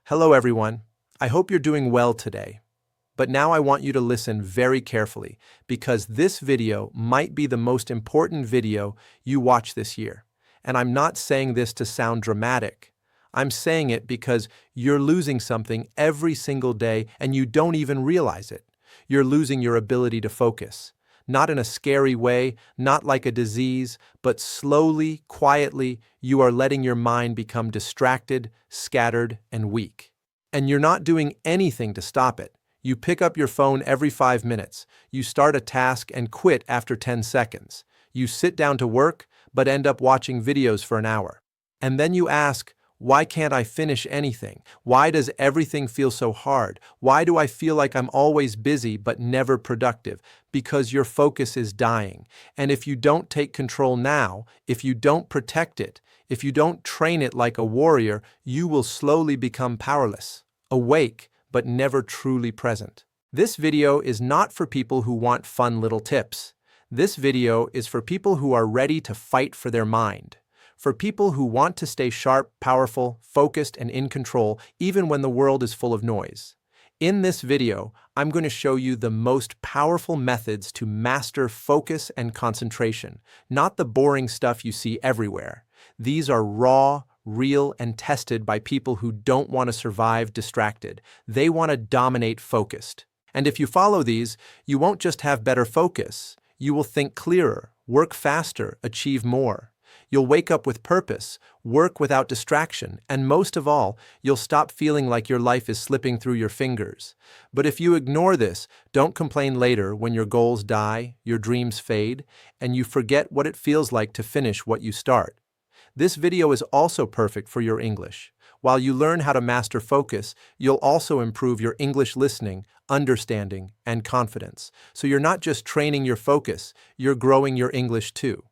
Hello everyone. I hope you're doing well today. But now I want you to listen very carefully because this video might be the most important video you watch this year. And I'm not saying this to sound dramatic. I'm saying it because you're losing something every single day and you don't even realize it. You're losing your ability to focus. Not in a scary way, not like a disease, but slowly, quietly, you are letting your mind become distracted, scattered, and weak. And you're not doing anything to stop it. You pick up your phone every 5 minutes. You start a task and quit after 10 seconds. You sit down to work, but end up watching videos for an hour. And then you ask, why can't I finish anything? Why does everything feel so hard? Why do I feel like I'm always busy but never productive? Because your focus is dying. And if you don't take control now, if you don't protect it, if you don't train it like a warrior, you will slowly become powerless, awake, but never truly present. This video is not for people who want fun little tips. This video is for people who are ready to fight for their mind. For people who want to stay sharp, powerful, focused, and in control, even when the world is full of noise. In this video, I'm going to show you the most powerful methods to master focus and concentration, not the boring stuff you see everywhere. These are raw, real, and tested by people who don't want to survive distracted. They want to dominate focused. And if you follow these, you won't just have better focus. You will think clearer, work faster, achieve more. You'll wake up with purpose, work without distraction, and most of all, you'll stop feeling like your life is slipping through your fingers. But if you ignore this, don't complain later when your goals die, your dreams fade, and you forget what it feels like to finish what you start. This video is also perfect for your English. While you learn how to master focus, you'll also improve your English listening, understanding, and confidence. So you're not just training your focus, you're growing your English too.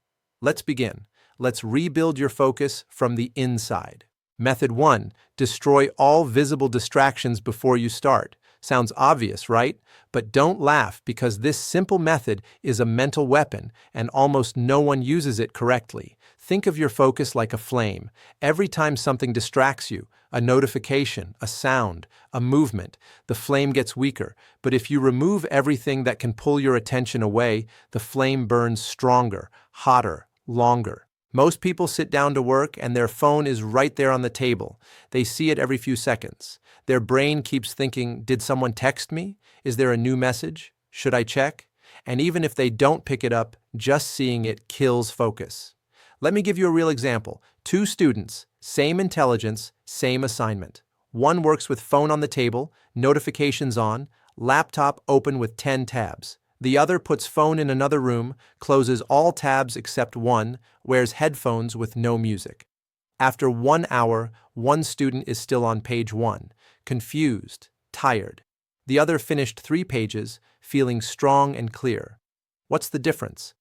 Let's begin. Let's rebuild your focus from the inside. Method 1. Destroy all visible distractions before you start. Sounds obvious, right? But don't laugh because this simple method is a mental weapon and almost no one uses it correctly. Think of your focus like a flame. Every time something distracts you, a notification, a sound, a movement, the flame gets weaker. But if you remove everything that can pull your attention away, the flame burns stronger, hotter, longer. Most people sit down to work and their phone is right there on the table. They see it every few seconds. Their brain keeps thinking, did someone text me? Is there a new message? Should I check? And even if they don't pick it up, just seeing it kills focus. Let me give you a real example. 2 students, same intelligence, same assignment. One works with phone on the table, notifications on, laptop open with 10 tabs. The other puts phone in another room, closes all tabs except one, wears headphones with no music. After 1 hour, one student is still on page 1, confused, tired. The other finished 3 pages, feeling strong and clear. What's the difference?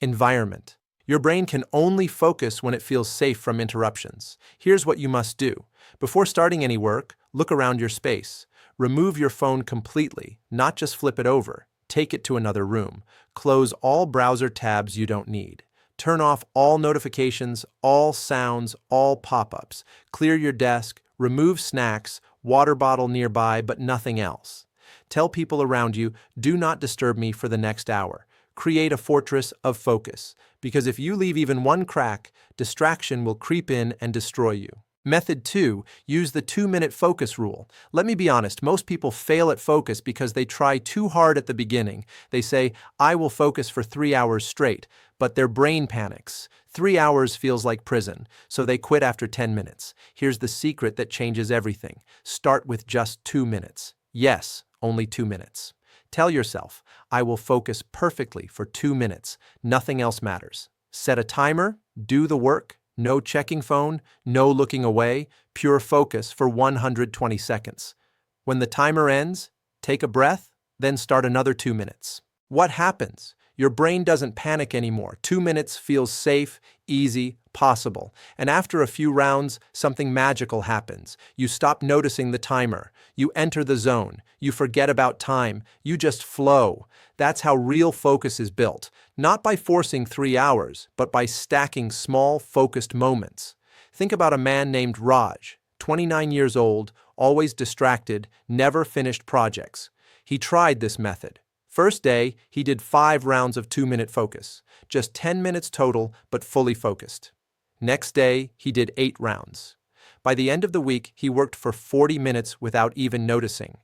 Environment. Your brain can only focus when it feels safe from interruptions. Here's what you must do. Before starting any work, look around your space. Remove your phone completely, not just flip it over. Take it to another room. Close all browser tabs you don't need. Turn off all notifications, all sounds, all pop-ups. Clear your desk, remove snacks, water bottle nearby, but nothing else. Tell people around you, do not disturb me for the next hour. Create a fortress of focus, because if you leave even one crack, distraction will creep in and destroy you. Method 2. Use the 2-minute focus rule. Let me be honest, most people fail at focus because they try too hard at the beginning. They say, I will focus for 3 hours straight, but their brain panics. 3 hours feels like prison, so they quit after 10 minutes. Here's the secret that changes everything. Start with just 2 minutes. Yes, only 2 minutes. Tell yourself, I will focus perfectly for 2 minutes. Nothing else matters. Set a timer, do the work. No checking phone, no looking away, pure focus for 120 seconds. When the timer ends, take a breath, then start another 2 minutes. What happens? Your brain doesn't panic anymore. 2 minutes feels safe, easy, possible. And after a few rounds, something magical happens. You stop noticing the timer. You enter the zone. You forget about time. You just flow. That's how real focus is built. Not by forcing 3 hours, but by stacking small, focused moments. Think about a man named Raj, 29 years old, always distracted, never finished projects. He tried this method. First day, he did 5 rounds of 2-minute focus, just 10 minutes total, but fully focused. Next day, he did 8 rounds. By the end of the week, he worked for 40 minutes without even noticing.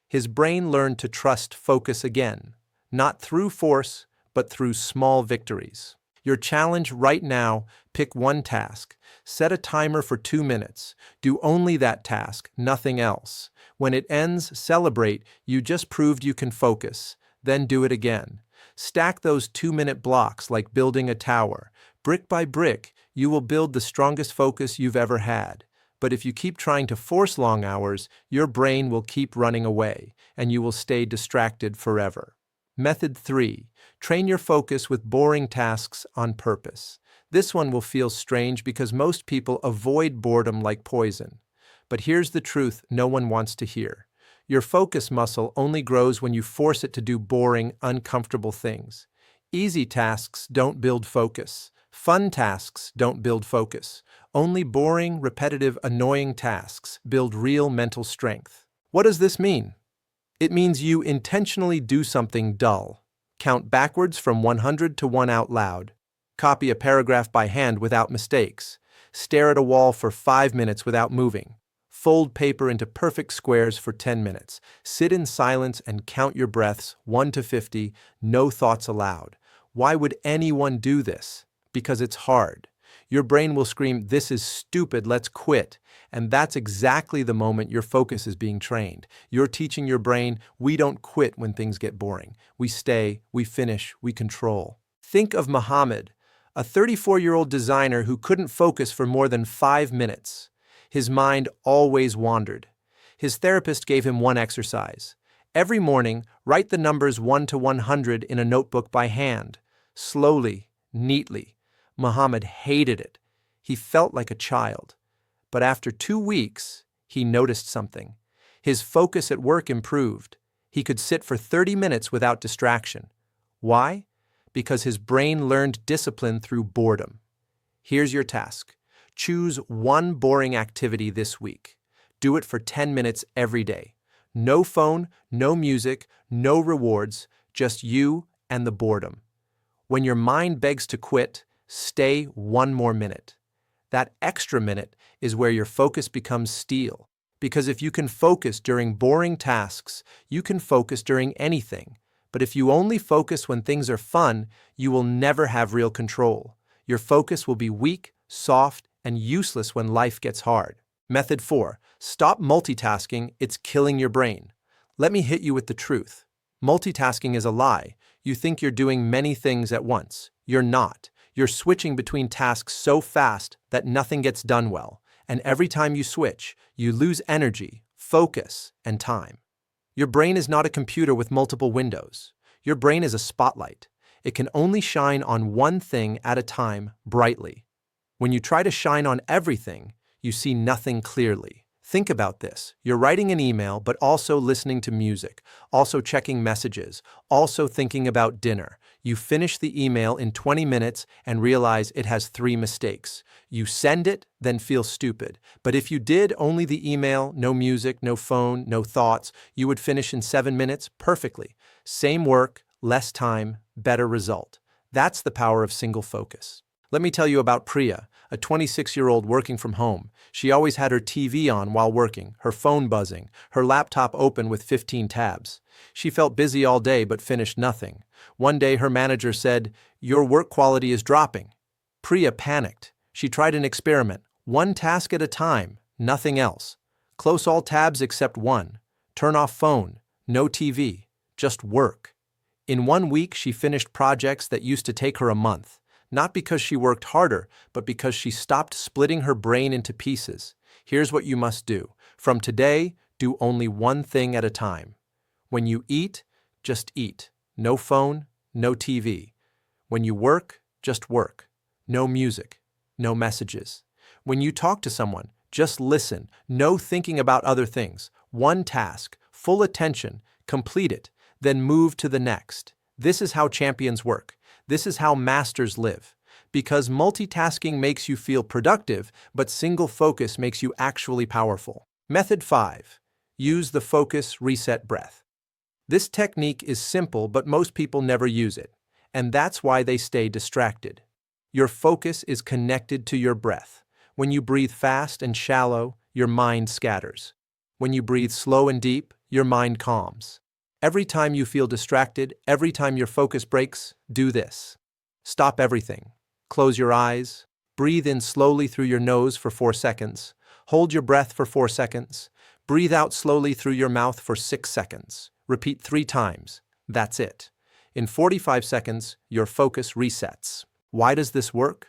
His brain learned to trust focus again, not through force, but through small victories. Your challenge right now, pick one task. Set a timer for 2 minutes. Do only that task, nothing else. When it ends, celebrate. You just proved you can focus. Then do it again. Stack those 2-minute blocks like building a tower. Brick by brick, you will build the strongest focus you've ever had. But if you keep trying to force long hours, your brain will keep running away, and you will stay distracted forever. Method 3. Train your focus with boring tasks on purpose. This one will feel strange because most people avoid boredom like poison. But here's the truth no one wants to hear. Your focus muscle only grows when you force it to do boring, uncomfortable things. Easy tasks don't build focus. Fun tasks don't build focus. Only boring, repetitive, annoying tasks build real mental strength. What does this mean? It means you intentionally do something dull. Count backwards from 100 to 1 out loud. Copy a paragraph by hand without mistakes. Stare at a wall for 5 minutes without moving. Fold paper into perfect squares for 10 minutes. Sit in silence and count your breaths 1 to 50, no thoughts allowed. Why would anyone do this? Because it's hard. Your brain will scream, "This is stupid, let's quit." And that's exactly the moment your focus is being trained. You're teaching your brain, we don't quit when things get boring. We stay, we finish, we control. Think of Muhammad, a 34-year-old designer who couldn't focus for more than 5 minutes. His mind always wandered. His therapist gave him one exercise. Every morning, write the numbers 1 to 100 in a notebook by hand. Slowly, neatly. Muhammad hated it. He felt like a child. But after 2 weeks, he noticed something. His focus at work improved. He could sit for 30 minutes without distraction. Why? Because his brain learned discipline through boredom. Here's your task. Choose one boring activity this week. Do it for 10 minutes every day. No phone, no music, no rewards, just you and the boredom. When your mind begs to quit, stay 1 more minute. That extra minute is where your focus becomes steel. Because if you can focus during boring tasks, you can focus during anything. But if you only focus when things are fun, you will never have real control. Your focus will be weak, soft, and useless when life gets hard. Method 4. Stop multitasking, it's killing your brain. Let me hit you with the truth. Multitasking is a lie. You think you're doing many things at once. You're not. You're switching between tasks so fast that nothing gets done well. And every time you switch, you lose energy, focus, and time. Your brain is not a computer with multiple windows. Your brain is a spotlight. It can only shine on one thing at a time brightly. When you try to shine on everything, you see nothing clearly. Think about this. You're writing an email, but also listening to music, also checking messages, also thinking about dinner. You finish the email in 20 minutes and realize it has 3 mistakes. You send it, then feel stupid. But if you did only the email, no music, no phone, no thoughts, you would finish in 7 minutes perfectly. Same work, less time, better result. That's the power of single focus. Let me tell you about Priya, a 26-year-old working from home. She always had her TV on while working, her phone buzzing, her laptop open with 15 tabs. She felt busy all day but finished nothing. One day her manager said, "Your work quality is dropping." Priya panicked. She tried an experiment, 1 task at a time, nothing else. Close all tabs except one. Turn off phone, no TV, just work. In 1 week she finished projects that used to take her a month. Not because she worked harder, but because she stopped splitting her brain into pieces. Here's what you must do. From today, do only one thing at a time. When you eat, just eat. No phone, no TV. When you work, just work. No music, no messages. When you talk to someone, just listen. No thinking about other things. One task, full attention, complete it, then move to the next. This is how champions work. This is how masters live. Because multitasking makes you feel productive, but single focus makes you actually powerful. Method 5. Use the focus reset breath. This technique is simple, but most people never use it, and that's why they stay distracted. Your focus is connected to your breath. When you breathe fast and shallow, your mind scatters. When you breathe slow and deep, your mind calms. Every time you feel distracted, every time your focus breaks, do this. Stop everything. Close your eyes. Breathe in slowly through your nose for 4 seconds. Hold your breath for 4 seconds. Breathe out slowly through your mouth for 6 seconds. Repeat 3 times. That's it. In 45 seconds, your focus resets. Why does this work?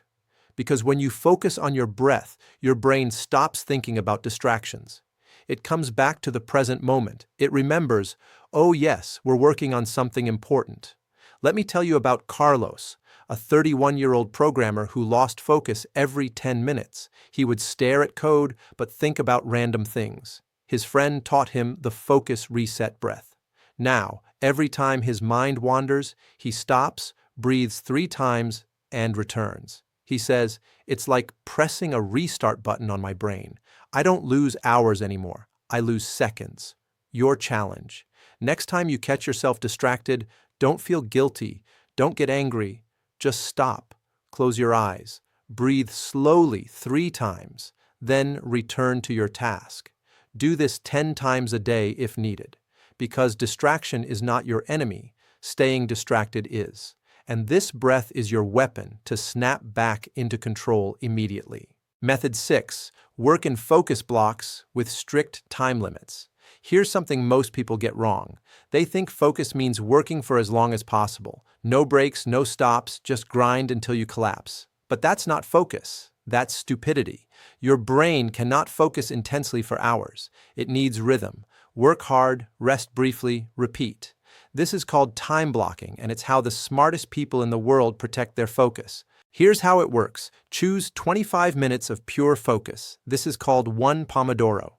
Because when you focus on your breath, your brain stops thinking about distractions. It comes back to the present moment. It remembers, oh yes, we're working on something important. Let me tell you about Carlos, a 31-year-old programmer who lost focus every 10 minutes. He would stare at code, but think about random things. His friend taught him the focus reset breath. Now, every time his mind wanders, he stops, breathes 3 times, and returns. He says, it's like pressing a restart button on my brain. I don't lose hours anymore. I lose seconds. Your challenge. Next time you catch yourself distracted, don't feel guilty. Don't get angry. Just stop. Close your eyes. Breathe slowly 3 times. Then return to your task. Do this 10 times a day if needed. Because distraction is not your enemy. Staying distracted is. And this breath is your weapon to snap back into control immediately. Method 6. Work in focus blocks with strict time limits. Here's something most people get wrong. They think focus means working for as long as possible. No breaks, no stops, just grind until you collapse. But that's not focus. That's stupidity. Your brain cannot focus intensely for hours. It needs rhythm. Work hard, rest briefly, repeat. This is called time blocking, and it's how the smartest people in the world protect their focus. Here's how it works. Choose 25 minutes of pure focus. This is called 1 Pomodoro.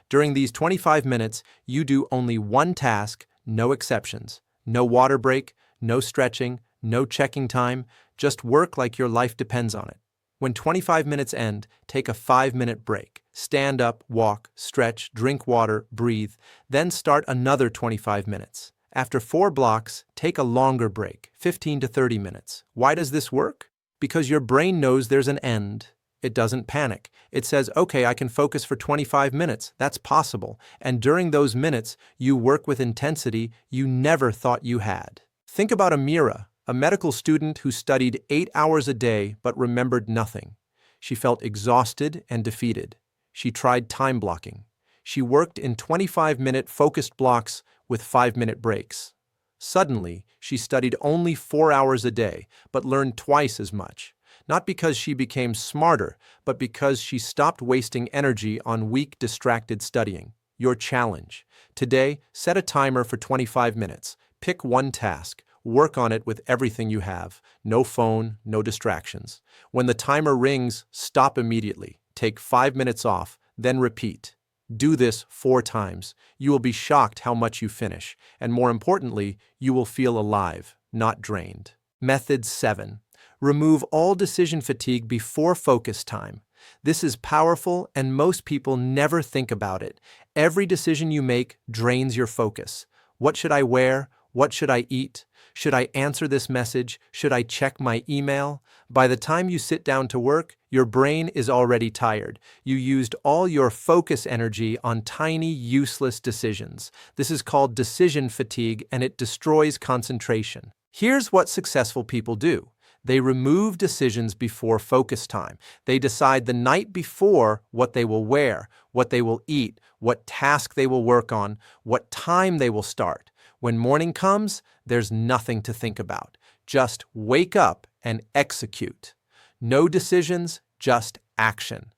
During these 25 minutes, you do only one task, no exceptions. No water break, no stretching, no checking time. Just work like your life depends on it. When 25 minutes end, take a 5-minute break. Stand up, walk, stretch, drink water, breathe. Then start another 25 minutes. After 4 blocks, take a longer break, 15 to 30 minutes. Why does this work? Because your brain knows there's an end. It doesn't panic. It says, okay, I can focus for 25 minutes. That's possible. And during those minutes, you work with intensity you never thought you had. Think about Amira, a medical student who studied 8 hours a day but remembered nothing. She felt exhausted and defeated. She tried time blocking. She worked in 25-minute focused blocks with 5-minute breaks. Suddenly, she studied only 4 hours a day, but learned twice as much. Not because she became smarter, but because she stopped wasting energy on weak, distracted studying. Your challenge. Today, set a timer for 25 minutes. Pick one task. Work on it with everything you have. No phone, no distractions. When the timer rings, stop immediately. Take 5 minutes off, then repeat. Do this 4 times. You will be shocked how much you finish, and more importantly, you will feel alive, not drained. Method 7. Remove all decision fatigue before focus time. This is powerful, and most people never think about it. Every decision you make drains your focus. What should I wear? What should I eat? Should I answer this message? Should I check my email? By the time you sit down to work, your brain is already tired. You used all your focus energy on tiny, useless decisions. This is called decision fatigue, and it destroys concentration. Here's what successful people do. They remove decisions before focus time. They decide the night before what they will wear, what they will eat, what task they will work on, what time they will start. When morning comes, there's nothing to think about. Just wake up and execute. No decisions, just action.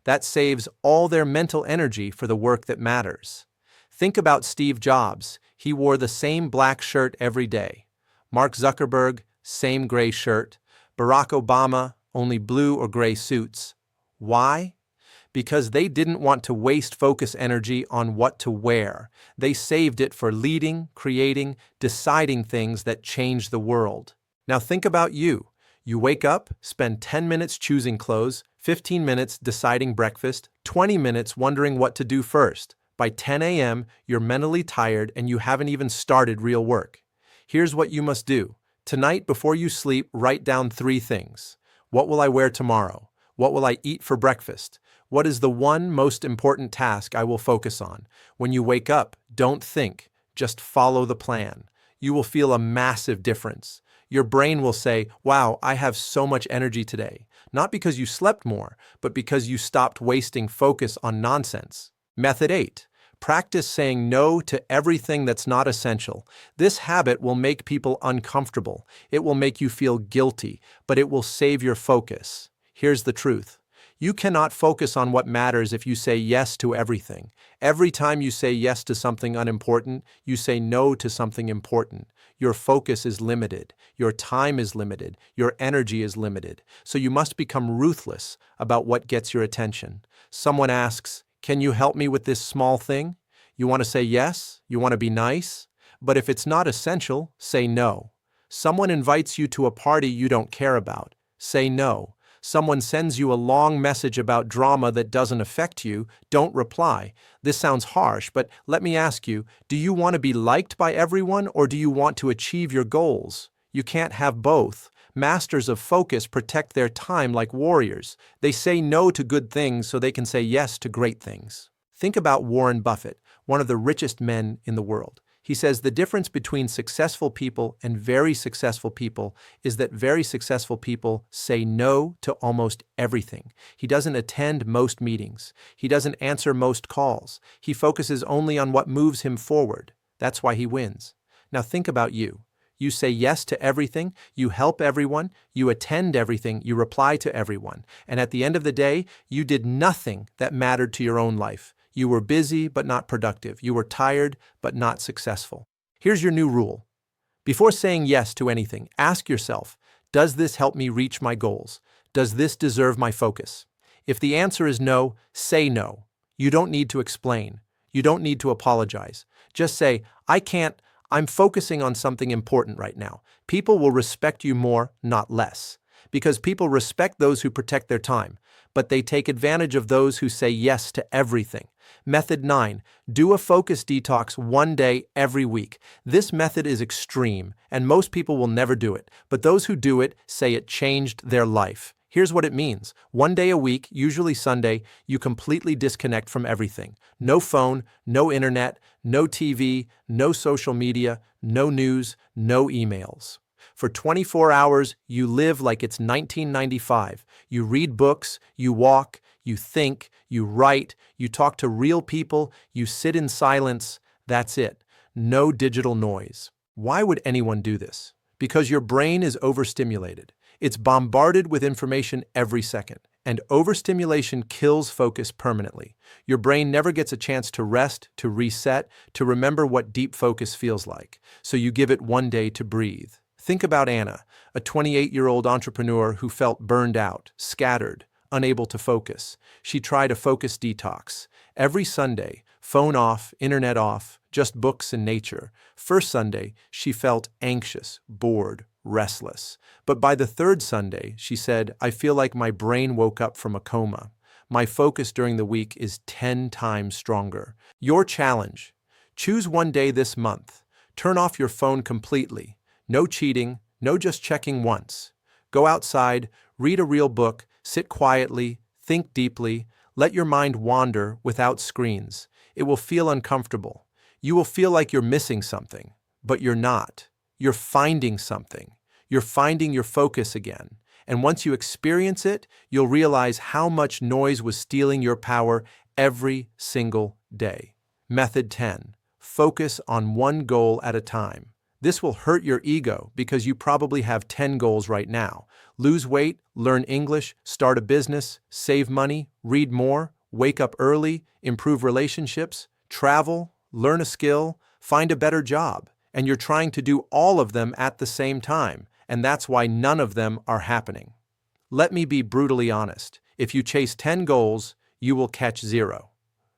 That saves all their mental energy for the work that matters. Think about Steve Jobs. He wore the same black shirt every day. Mark Zuckerberg, same gray shirt. Barack Obama, only blue or gray suits. Why? Because they didn't want to waste focus energy on what to wear. They saved it for leading, creating, deciding things that change the world. Now think about you. You wake up, spend 10 minutes choosing clothes, 15 minutes deciding breakfast, 20 minutes wondering what to do first. By 10 a.m., you're mentally tired and you haven't even started real work. Here's what you must do. Tonight, before you sleep, write down 3 things. What will I wear tomorrow? What will I eat for breakfast? What is the one most important task I will focus on? When you wake up, don't think, just follow the plan. You will feel a massive difference. Your brain will say, wow, I have so much energy today. Not because you slept more, but because you stopped wasting focus on nonsense. Method 8. Practice saying no to everything that's not essential. This habit will make people uncomfortable. It will make you feel guilty, but it will save your focus. Here's the truth. You cannot focus on what matters if you say yes to everything. Every time you say yes to something unimportant, you say no to something important. Your focus is limited. Your time is limited. Your energy is limited. So you must become ruthless about what gets your attention. Someone asks, "Can you help me with this small thing?" You want to say yes? You want to be nice? But if it's not essential, say no. Someone invites you to a party you don't care about. Say no. Someone sends you a long message about drama that doesn't affect you. Don't reply. This sounds harsh, but let me ask you, do you want to be liked by everyone or do you want to achieve your goals? You can't have both. Masters of focus protect their time like warriors. They say no to good things so they can say yes to great things. Think about Warren Buffett, one of the richest men in the world. He says the difference between successful people and very successful people is that very successful people say no to almost everything. He doesn't attend most meetings. He doesn't answer most calls. He focuses only on what moves him forward. That's why he wins. Now think about you. You say yes to everything, you help everyone, you attend everything, you reply to everyone. And at the end of the day, you did nothing that mattered to your own life. You were busy but not productive. You were tired but not successful. Here's your new rule. Before saying yes to anything, ask yourself, does this help me reach my goals? Does this deserve my focus? If the answer is no, say no. You don't need to explain. You don't need to apologize. Just say, I'm focusing on something important right now. People will respect you more, not less. Because people respect those who protect their time, but they take advantage of those who say yes to everything. Method 9. Do a focus detox 1 day every week. This method is extreme, and most people will never do it, but those who do it say it changed their life. Here's what it means. 1 day a week, usually Sunday, you completely disconnect from everything. No phone, no internet, no TV, no social media, no news, no emails. For 24 hours, you live like it's 1995. You read books, you walk, you think, you write, you talk to real people, you sit in silence. That's it. No digital noise. Why would anyone do this? Because your brain is overstimulated. It's bombarded with information every second, and overstimulation kills focus permanently. Your brain never gets a chance to rest, to reset, to remember what deep focus feels like. So you give it 1 day to breathe. Think about Anna, a 28-year-old entrepreneur who felt burned out, scattered, unable to focus. She tried a focus detox. Every Sunday, phone off, internet off, just books and nature. First Sunday, she felt anxious, bored, restless. But by the 3rd Sunday, she said, I feel like my brain woke up from a coma. My focus during the week is 10 times stronger. Your challenge. Choose 1 day this month. Turn off your phone completely. No cheating, no just checking once. Go outside, read a real book, sit quietly, think deeply, let your mind wander without screens. It will feel uncomfortable. You will feel like you're missing something, but you're not. You're finding something. You're finding your focus again. And once you experience it, you'll realize how much noise was stealing your power every single day. Method 10. Focus on one goal at a time. This will hurt your ego because you probably have 10 goals right now. Lose weight, learn English, start a business, save money, read more, wake up early, improve relationships, travel, learn a skill, find a better job. And you're trying to do all of them at the same time, and that's why none of them are happening. Let me be brutally honest. If you chase 10 goals, you will catch 0.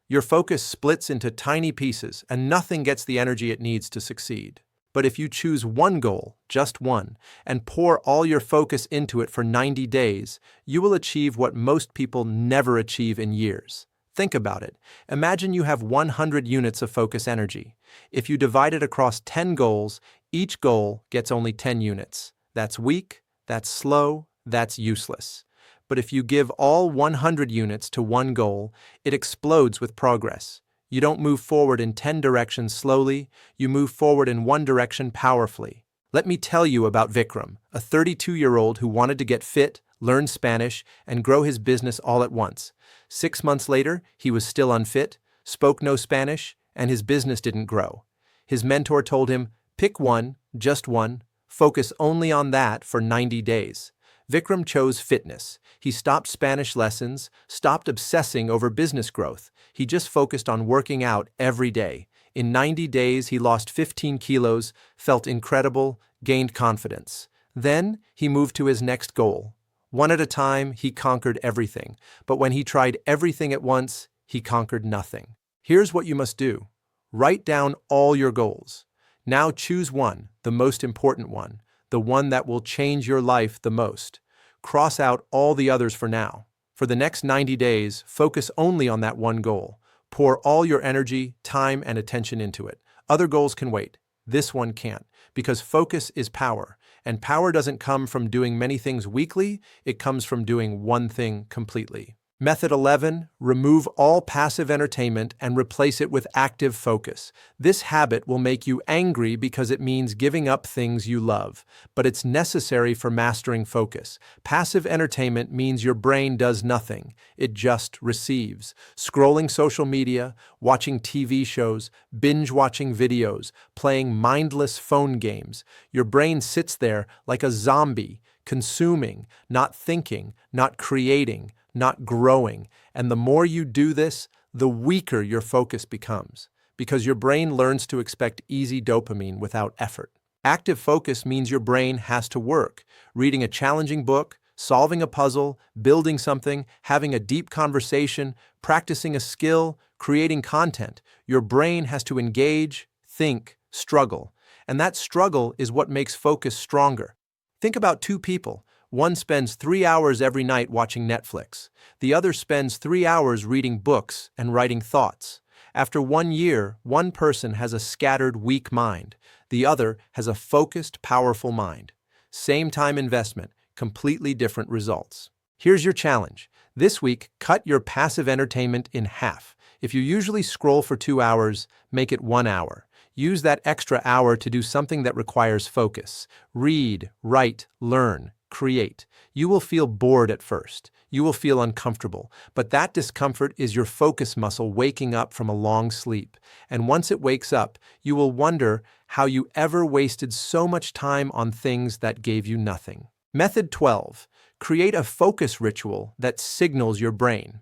Your focus splits into tiny pieces, and nothing gets the energy it needs to succeed. But if you choose one goal, just one, and pour all your focus into it for 90 days, you will achieve what most people never achieve in years. Think about it. Imagine you have 100 units of focus energy. If you divide it across 10 goals, each goal gets only 10 units. That's weak, that's slow, that's useless. But if you give all 100 units to one goal, it explodes with progress. You don't move forward in 10 directions slowly, you move forward in one direction powerfully. Let me tell you about Vikram, a 32-year-old who wanted to get fit, learn Spanish, and grow his business all at once. 6 months later, he was still unfit, spoke no Spanish, and his business didn't grow. His mentor told him, pick one, just one, focus only on that for 90 days. Vikram chose fitness. He stopped Spanish lessons, stopped obsessing over business growth. He just focused on working out every day. In 90 days, he lost 15 kilos, felt incredible, gained confidence. Then, he moved to his next goal. One at a time, he conquered everything. But when he tried everything at once, he conquered nothing. Here's what you must do. Write down all your goals. Now choose one, the most important one, the one that will change your life the most. Cross out all the others for now. For the next 90 days, focus only on that one goal. Pour all your energy, time, and attention into it. Other goals can wait. This one can't, because focus is power. And power doesn't come from doing many things weakly, it comes from doing one thing completely. Method 11, remove all passive entertainment and replace it with active focus. This habit will make you angry because it means giving up things you love, but it's necessary for mastering focus. Passive entertainment means your brain does nothing, it just receives. Scrolling social media, watching TV shows, binge-watching videos, playing mindless phone games. Your brain sits there like a zombie, consuming, not thinking, not creating, not growing, and the more you do this, the weaker your focus becomes, because your brain learns to expect easy dopamine without effort. Active focus means your brain has to work, reading a challenging book, solving a puzzle, building something, having a deep conversation, practicing a skill, creating content. Your brain has to engage, think, struggle, and that struggle is what makes focus stronger. Think about two people. One spends 3 hours every night watching Netflix. The other spends 3 hours reading books and writing thoughts. After 1 year, one person has a scattered, weak mind. The other has a focused, powerful mind. Same time investment, completely different results. Here's your challenge. This week, cut your passive entertainment in half. If you usually scroll for 2 hours, make it 1 hour. Use that extra hour to do something that requires focus. Read, write, learn. Create. You will feel bored at first. You will feel uncomfortable, but that discomfort is your focus muscle waking up from a long sleep. And once it wakes up, you will wonder how you ever wasted so much time on things that gave you nothing. Method 12. Create a focus ritual that signals your brain.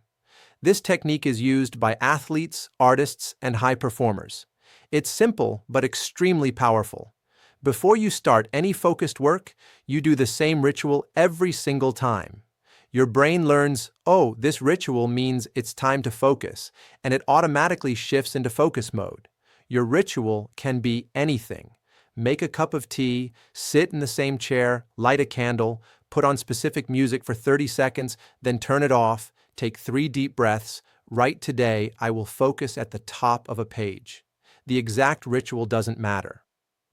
This technique is used by athletes, artists, and high performers. It's simple but extremely powerful. Before you start any focused work, you do the same ritual every single time. Your brain learns, oh, this ritual means it's time to focus, and it automatically shifts into focus mode. Your ritual can be anything. Make a cup of tea, sit in the same chair, light a candle, put on specific music for 30 seconds, then turn it off, take 3 deep breaths, write today, I will focus at the top of a page. The exact ritual doesn't matter.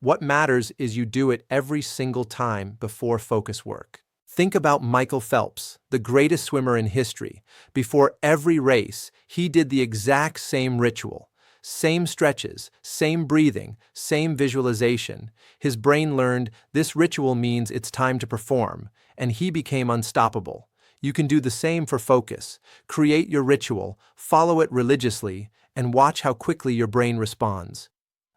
What matters is you do it every single time before focus work. Think about Michael Phelps, the greatest swimmer in history. Before every race, he did the exact same ritual. Same stretches, same breathing, same visualization. His brain learned this ritual means it's time to perform, and he became unstoppable. You can do the same for focus. Create your ritual, follow it religiously, and watch how quickly your brain responds.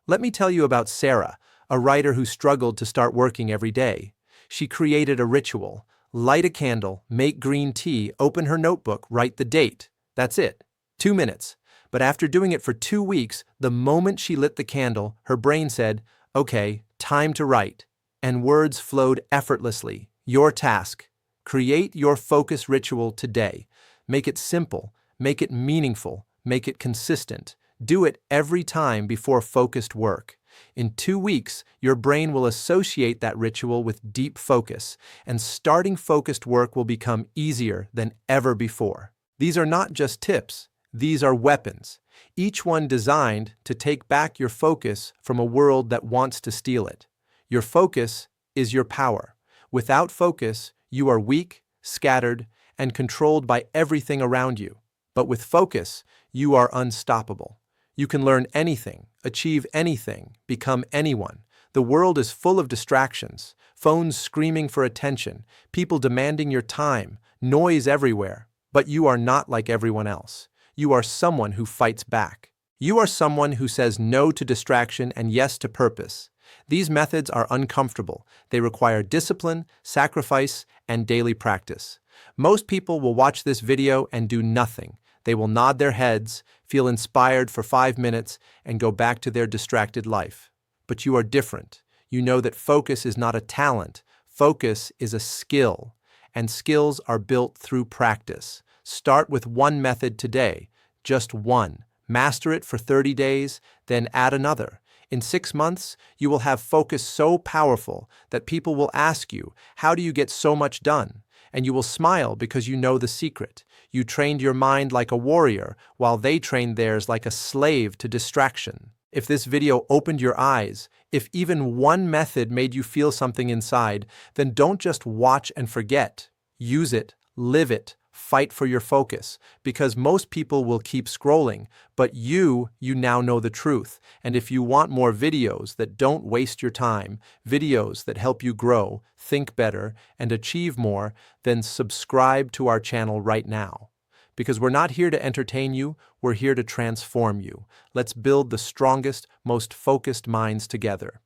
Let me tell you about Sarah, a writer who struggled to start working every day. She created a ritual. Light a candle, make green tea, open her notebook, write the date. That's it. 2 minutes. But after doing it for 2 weeks, the moment she lit the candle, her brain said, okay, time to write. And words flowed effortlessly. Your task. Create your focus ritual today. Make it simple, make it meaningful, make it consistent. Do it every time before focused work. In 2 weeks, your brain will associate that ritual with deep focus, and starting focused work will become easier than ever before. These are not just tips. These are weapons, each one designed to take back your focus from a world that wants to steal it. Your focus is your power. Without focus, you are weak, scattered, and controlled by everything around you. But with focus, you are unstoppable. You can learn anything, achieve anything, become anyone. The world is full of distractions, phones screaming for attention, people demanding your time, noise everywhere. But you are not like everyone else. You are someone who fights back. You are someone who says no to distraction and yes to purpose. These methods are uncomfortable. They require discipline, sacrifice, and daily practice. Most people will watch this video and do nothing. They will nod their heads, feel inspired for 5 minutes, and go back to their distracted life. But you are different. You know that focus is not a talent. Focus is a skill, and skills are built through practice. Start with one method today, just one. Master it for 30 days, then add another. In 6 months, you will have focus so powerful that people will ask you, how do you get so much done? And you will smile because you know the secret. You trained your mind like a warrior, while they trained theirs like a slave to distraction. If this video opened your eyes, if even one method made you feel something inside, then don't just watch and forget. Use it, live it, fight for your focus, because most people will keep scrolling, but you now know the truth. And if you want more videos that don't waste your time, videos that help you grow, think better, and achieve more, then subscribe to our channel right now. Because we're not here to entertain you, we're here to transform you. Let's build the strongest, most focused minds together.